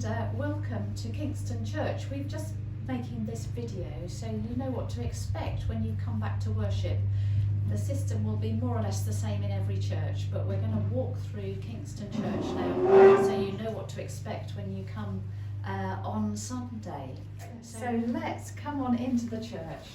and welcome to Kingston Church. We've just making this video so you know what to expect when you come back to worship. The system will be more or less the same in every church, but we're going to walk through Kingston Church now so you know what to expect when you come on Sunday. So let's come on into the church.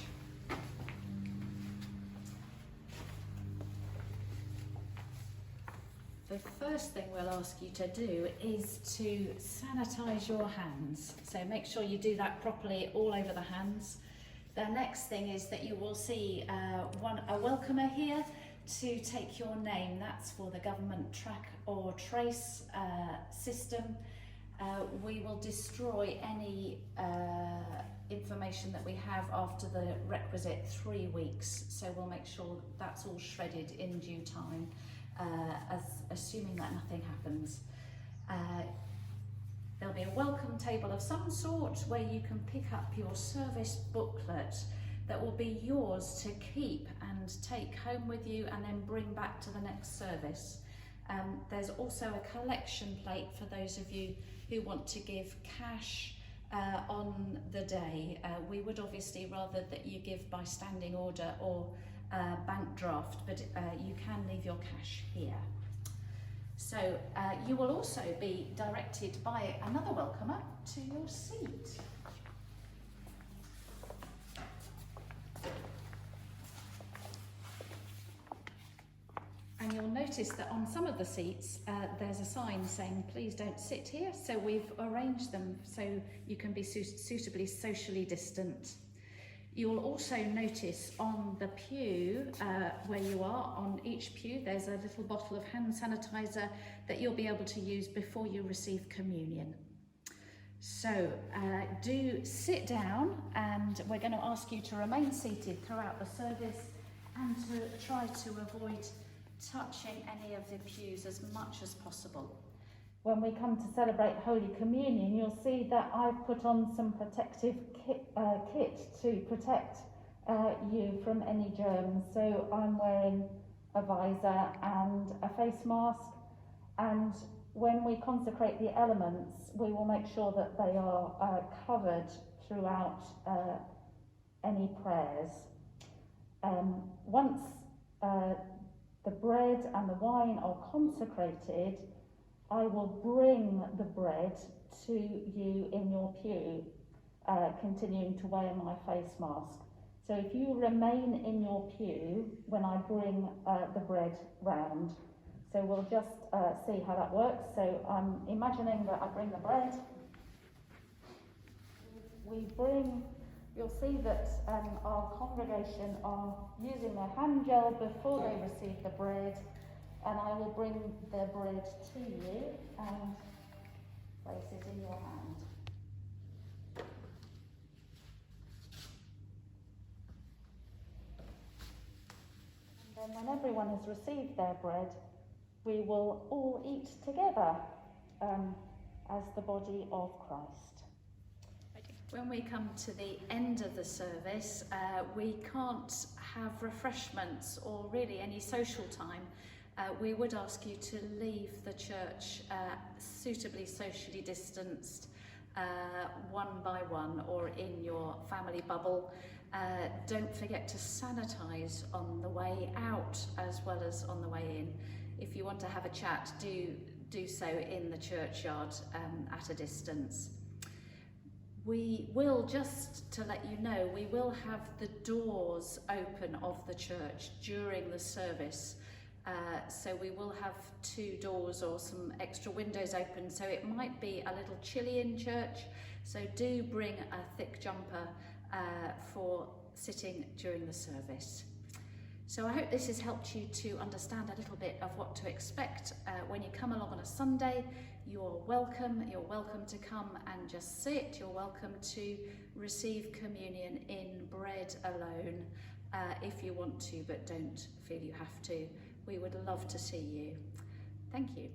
The first thing we'll ask you to do is to sanitize your hands. So make sure you do that properly all over the hands. The next thing is that you will see a welcomer here to take your name. That's for the government track or trace system. We will destroy any information that we have after the requisite 3 weeks. So we'll make sure that's all shredded in due time. Assuming that nothing happens. There'll be a welcome table of some sort where you can pick up your service booklet that will be yours to keep and take home with you and then bring back to the next service. There's also a collection plate for those of you who want to give cash on the day. We would obviously rather that you give by standing order or bank draft, but you can leave your cash here. So you will also be directed by another welcomer to your seat. And you'll notice that on some of the seats there's a sign saying please don't sit here, so we've arranged them so you can be suitably socially distant. You'll also notice on the pew where you are, on each pew, there's a little bottle of hand sanitizer that you'll be able to use before you receive communion. So do sit down, and we're going to ask you to remain seated throughout the service and to try to avoid touching any of the pews as much as possible. When we come to celebrate Holy Communion, you'll see that I've put on some protective kit to protect you from any germs. So I'm wearing a visor and a face mask, and when we consecrate the elements, we will make sure that they are covered throughout any prayers. Once the bread and the wine are consecrated, I will bring the bread to you in your pew, continuing to wear my face mask. So if you remain in your pew when I bring the bread round, so we'll just see how that works. So I'm imagining that I bring the bread. You'll see that our congregation are using their hand gel before they receive the bread. And I will bring the bread to you and place it in your hand. And then when everyone has received their bread, we will all eat together as the body of Christ. When we come to the end of the service, we can't have refreshments or really any social time. We would ask you to leave the church suitably socially distanced, one by one or in your family bubble. Don't forget to sanitize on the way out as well as on the way in. If you want to have a chat, do so in the churchyard at a distance. We will, just to let you know, we will have the doors open of the church during the service. So we will have 2 doors or some extra windows open, so it might be a little chilly in church, so do bring a thick jumper for sitting during the service. So I hope this has helped you to understand a little bit of what to expect when you come along on a Sunday. You're welcome to come and just sit. You're welcome to receive communion in bread alone if you want to, but don't feel you have to. We would love to see you. Thank you.